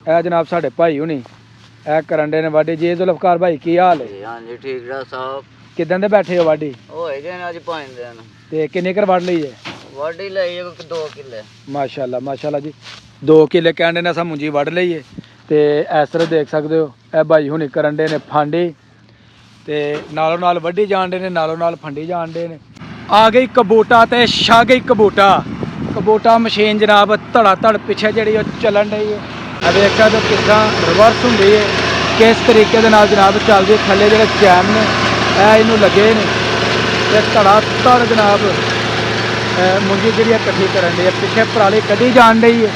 ਇਹ ਜਨਾਬ ਸਾਡੇ ਭਾਈ ਹੁਣੀ ਇਹ ਕਰਨ ਦੇ ਨੇ ਵਾਢੀ। ਜੀ ਜ਼ੁਲਫਕਾਰ ਭਾਈ ਕੀ ਹਾਲ ਹੈ? ਹਾਂਜੀ ਠੀਕ ਠਾਕ ਸਾਹਿਬ। ਕਿਦਾਂ ਦੇ ਬੈਠੇ ਹੋ ਵਾਢੀ? ਹੋਏ ਗਏ ਨੇ ਅੱਜ 5 ਦਿਨ। ਤੇ ਕਿੰਨੇ ਕਰ ਵੱਢ ਲਈ ਹੈ? ਵਾਢੀ ਲਈ 2 ਕਿੱਲੇ। ਮਾਸ਼ਾਅੱਲਾ ਮਾਸ਼ਾਅੱਲਾ ਜੀ 2 ਕਿੱਲੇ ਕਹਿੰਦੇ ਨੇ ਅਸਾਂ ਮੁੰਜੀ ਵੱਢ ਲਈ ਹੈ। ਤੇ ਇਸ ਤਰ੍ਹਾਂ ਦੇਖ ਸਕਦੇ ਹੋ ਇਹ ਭਾਈ ਹੁਣੀ ਕਰਨ ਦੇ ਨੇ ਫਾਂਡੀ ਤੇ ਨਾਲੋਂ ਨਾਲ ਵੱਢੀ ਜਾਣ ਦੇ ਨੇ, ਨਾਲੋਂ ਨਾਲ ਫੰਡੀ ਜਾਣ ਦੇ ਨੇ। ਆ ਗਈ ਕਬੂਟਾ ਤੇ ਛਾ ਗਈ ਕਬੂਟਾ ਮਸ਼ੀਨ ਜਨਾਬ ਧੜਾ ਧੜ ਪਿੱਛੇ ਜਿਹੜੀ ਉਹ ਚੱਲਣ ਡਈ ਹੈ। ਆ ਵੇਖ ਸਕਦੇ ਹੋ ਕਿੱਦਾਂ ਰਿਵਰਸ ਹੁੰਦੀ ਹੈ, ਕਿਸ ਤਰੀਕੇ ਦੇ ਨਾਲ ਜਨਾਬ ਚੱਲਦੀ। ਥੱਲੇ ਜਿਹੜੇ ਚੈਮ ਨੇ ਇਹ ਇਹਨੂੰ ਲੱਗੇ ਨੇ ਤੇ ਧੜਾ ਧੜ ਜਨਾਬ ਮੁੰਜੀ ਜਿਹੜੀ ਇਕੱਠੀ ਕਰਨ ਦੀ ਹੈ। ਪਿੱਛੇ ਪਰਾਲੀ ਕੱਢੀ ਜਾਣ ਡਈ ਹੈ।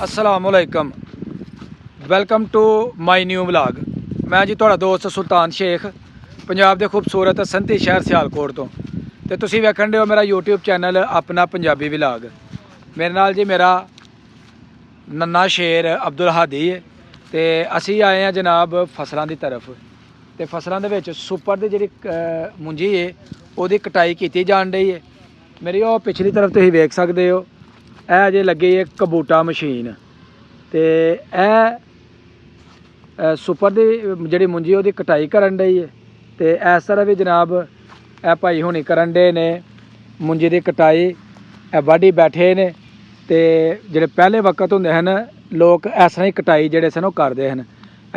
अस्सलामुअलैकुम, welcome to my new vlog. मैं जी तुहाड़ा दोस्त सुल्तान शेख पंजाब के खूबसूरत संती शहर सियालकोट तो तुसीं वेखण दे हो मेरा यूट्यूब चैनल अपना पंजाबी व्लॉग। मेरे नाल जी मेरा नन्ना शेर अब्दुल हादी है। तो असी आए हैं जनाब फसलों की तरफ। तो फसलों के विच सुपर की जी मुंजी है वो कटाई की जान रही है। मेरी वो पिछली तरफ तुसीं वेख सकते हो यह जे लगी है कबूटा मशीन। तो यह सुपर की जी मुंजी वो कटाई करन डई है। तो इस तरह भी जनाब यह भाई हुणी करन डे ने मुंजी की कटाई। वाढी बैठे ने तो जोड़े पहले वक्त होंदे हन लोग इस तरह ही कटाई जोड़े सन करते हैं।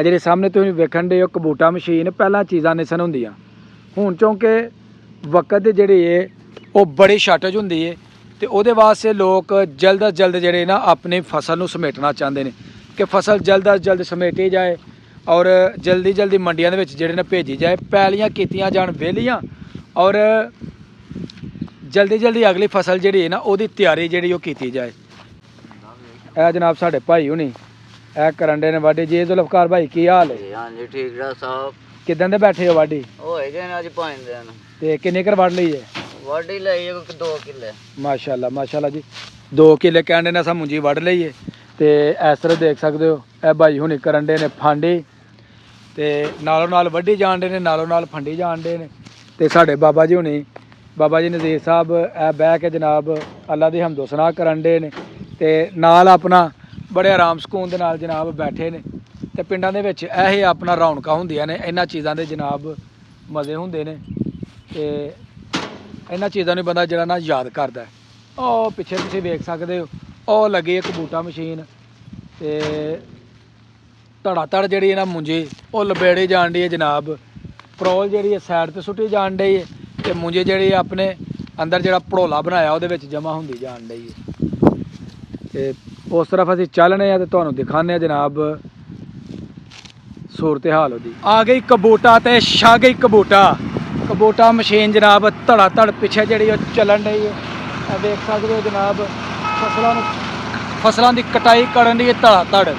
जी सामने तुम वेखण डे हो कबूटा मशीन पहला चीज़ां नहीं सन होंदियां। हुण चूंकि वक्त जी है वो बड़ी शार्टेज होंदी है तो वो वास्ते लोग जल्द अज जल्द जोड़े ना अपनी फसल को समेटना चाहते हैं कि फसल जल्द अज जल्द समेटी जाए और जल्दी जल्दी मंडियां दे जोड़े ना भेजी जाए, पैलियां कीतियां जान वेलियां और जल्दी जल्दी अगली फसल जी है ना वो तैयारी जी की जाए। यह जनाब साढ़े भाई हुणी यह करन दे ने वाढी। जी जुल्फकार भाई की हाल है? ਹਾਂਜੀ ठीक ਠਾक ਸਾਹਿਬ। किदां दे बैठे हो वाढी? ਹੋਏ गए ने आज 5 दिन। ते किन्ने कर ਵੱਢ ਲਈ है? वाढी ਲਈ 2 किल्ले। माशाअल्लाह माशाअल्लाह जी 2 किल्ले कहने ने असां मुंजी ਵੱਢ ਲਈ है। तो इस तरह देख सकते हो यह भाई हुणी करन दे ने फांडी ते नालों नाल वड्ढी जान दे ने, नालों नाल फंडी जान दे ने। ते साढ़े बाबा जी हुणी बाबा जी नज़ीर साहब ए बह के जनाब अल्लाह दी हमदो सना करन दे ने ते नाल अपना बड़े आराम सकून दे नाल जनाब बैठे ने। ते पिंडां दे विच यही अपना रौनकां हुंदियां ने, इन्हां चीज़ां दे जनाब मज़े हुंदे ने ते इन्हां चीज़ां नूं बंदा जिहड़ा ना याद करदा है। ओह पिछे तुसीं वेख सकदे हो ओह लगी है कबूटा मशीन ते धड़ा धड़ जी ना मुंजी वो लबेड़ी जान डी है जनाब। परोल जी सैड पर सुटी जान डी है तो मुंजी जी अपने अंदर जो भड़ोला बनाया वो जमा होंदी जान डी है। तो उस तरफ असीं चलने तो तुहानूं दिखाने जनाब सूरत हाल होती। आ गई कबूटा तो छा गई कबूटा मशीन जनाब धड़ा धड़ पिछे जी चलन डी है। देख सकते हो जनाब फसलों की कटाई करन दी धड़ा धड़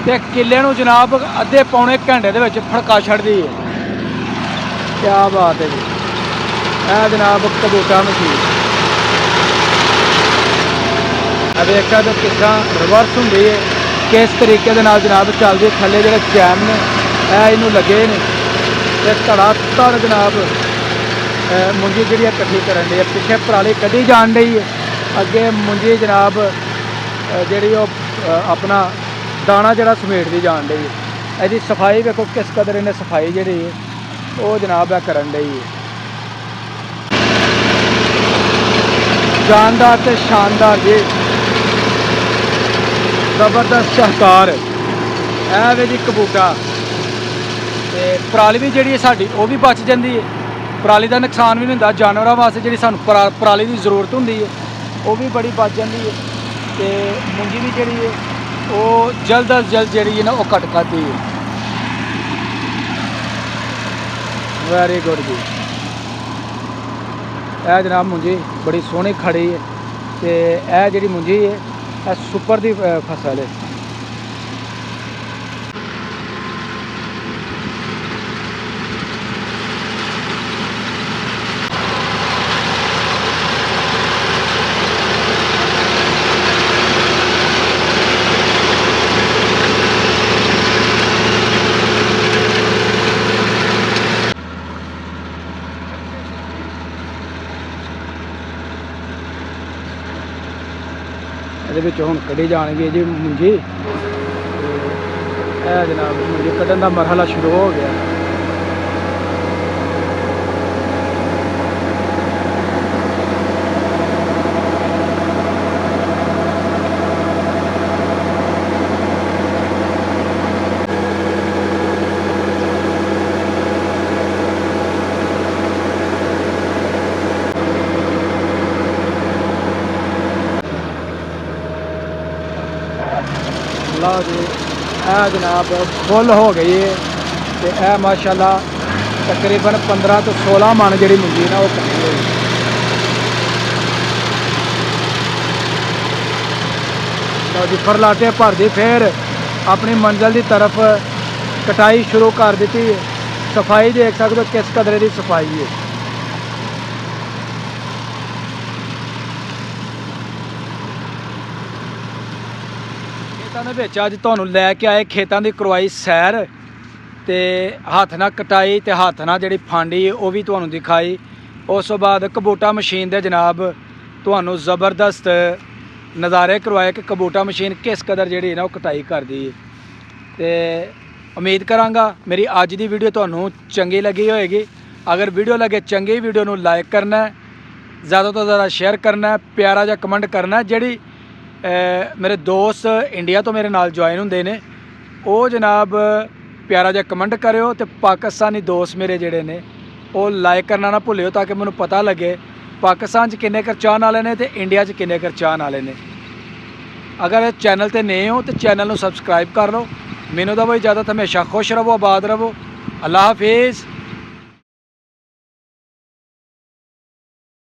ते किले नूं जनाब अद्धे पौने घंटे दे विच फड़का छड्डदी है। क्या बात है जी, यह जनाब कबूटा मशीन देख सकते हो कितना रिवर्स होंदी है, किस तरीके दे नाल जनाब चलदी। थल्ले जिहड़े चैम ने यह इनू लगे ने ते धड़ा धड़ जनाब मुंजी जी इकट्ठी करन दी है। पिछे पराली कढ़ी जान रही है, अगे मुंजी जनाब जी अपना दाना जरा समेटती जान रही है। यदि सफाई देखो किस कदर इन्हें सफाई जी है वो जनाब है करन रही है। जानदार ते शानदार जी जबरदस्त शाहकार है जी कबूटा। तो पराली भी जी साड़ी वो भी बच जाती है, पराली का नुकसान भी नहीं होंदा। जानवरों वास्ते जी सानू पराली की जरूरत होंदी है वो भी बड़ी बच जाती है। तो मुंजी भी जी है वो जल्द अज जल्द जी ना वो कट करती है। वेरी गुड जी। यह जनाब मुंजी बड़ी सोहनी खड़ी है। तो यह जी मुंजी है यह सुपर की फसल है। ਦੇ ਵਿੱਚੋਂ ਹੁਣ ਕੱਢੀ ਜਾਣਗੇ ਜੀ ਮੁੰਜੀ। ਇਹ ਜਨਾਬ ਮੁੰਜੀ ਕੱਢਣ ਦਾ ਮਰਹਲਾ ਸ਼ੁਰੂ ਹੋ ਗਿਆ। ਲਓ ਜੀ ਇਹ ਜਨਾਬ ਫੁੱਲ ਹੋ ਗਈ ਹੈ ਤੇ ਇਹ ਮਾਸ਼ਾਅੱਲਾ ਤਕਰੀਬਨ 15 ਤੋਂ 16 ਮਣ ਜਿਹੜੀ ਮੁੰਜੀ ਨਾ ਉਹ ਕੱਢੀ ਹੋਈ। ਲਓ ਜੀ ਫਰਲਾਟੇ ਭਰਦੀ ਫਿਰ ਆਪਣੀ ਮੰਜ਼ਿਲ ਦੀ ਤਰਫ ਕਟਾਈ ਸ਼ੁਰੂ ਕਰ ਦਿੱਤੀ ਹੈ। ਸਫਾਈ ਦੇਖ ਸਕਦੇ ਹੋ ਕਿਸ ਕਦਰੇ ਦੀ ਸਫਾਈ ਹੈ। ਖੇਤਾਂ ਦੇ ਵਿੱਚ ਅੱਜ ਤੁਹਾਨੂੰ ਲੈ ਕੇ ਆਏ ਖੇਤਾਂ ਦੀ ਕਰਵਾਈ ਸੈਰ ਤੇ ਹੱਥ ਨਾਲ ਕਟਾਈ ਤੇ ਹੱਥ ਨਾਲ ਜਿਹੜੀ ਫਾਂਡੀ ਉਹ ਵੀ ਤੁਹਾਨੂੰ ਦਿਖਾਈ। ਉਸ ਤੋਂ ਬਾਅਦ ਕਬੂਟਾ ਮਸ਼ੀਨ ਦੇ ਜਨਾਬ ਤੁਹਾਨੂੰ ਜ਼ਬਰਦਸਤ ਨਜ਼ਾਰੇ ਕਰਵਾਏ ਕਿ ਕਬੂਟਾ ਮਸ਼ੀਨ ਕਿਸ ਕਦਰ ਜਿਹੜੀ ਨਾ ਉਹ ਕਟਾਈ ਕਰਦੀ ਹੈ। ਤੇ ਉਮੀਦ ਕਰਾਂਗਾ ਮੇਰੀ ਅੱਜ ਦੀ ਵੀਡੀਓ ਤੁਹਾਨੂੰ ਚੰਗੀ ਲੱਗੀ ਹੋਏਗੀ। ਅਗਰ ਵੀਡੀਓ ਲੱਗੇ ਚੰਗੀ ਵੀਡੀਓ ਨੂੰ ਲਾਈਕ ਕਰਨਾ, ज़्यादा ਤੋਂ ज़्यादा शेयर करना, प्यारा ਜਿਹਾ कमेंट करना। ਜਿਹੜੀ ਮੇਰੇ ਦੋਸਤ ਇੰਡੀਆ ਤੋਂ ਮੇਰੇ ਨਾਲ ਜੁਆਇਨ ਹੁੰਦੇ ਨੇ ਉਹ ਜਨਾਬ ਪਿਆਰਾ ਜਿਹਾ ਕਮੈਂਟ ਕਰਿਓ ਤੇ ਪਾਕਿਸਤਾਨੀ ਦੋਸਤ ਮੇਰੇ ਜਿਹੜੇ ਨੇ ਉਹ ਲਾਈਕ ਕਰਨਾ ਨਾ ਭੁੱਲਿਓ ਤਾਂ ਕਿ ਮੈਨੂੰ ਪਤਾ ਲੱਗੇ ਪਾਕਿਸਤਾਨ 'ਚ ਕਿੰਨੇ ਕਰ ਚਾਹਣ ਵਾਲੇ ਨੇ ਤੇ ਇੰਡੀਆ 'ਚ ਕਿੰਨੇ ਕਰ ਚਾਹਣ ਵਾਲੇ ਨੇ। ਅਗਰ ਚੈਨਲ ਤੇ ਨਏ ਹੋ ਤੇ ਚੈਨਲ ਨੂੰ ਸਬਸਕ੍ਰਾਈਬ ਕਰ ਲਓ। ਮੈਨੂੰ ਤਾਂ ਬਈ ਇਜਾਜ਼ਤ, ਹਮੇਸ਼ਾ ਖੁਸ਼ ਰਹੋ, ਆਬਾਦ ਰਹੋ। ਅੱਲਾ ਹਾਫਿਜ਼।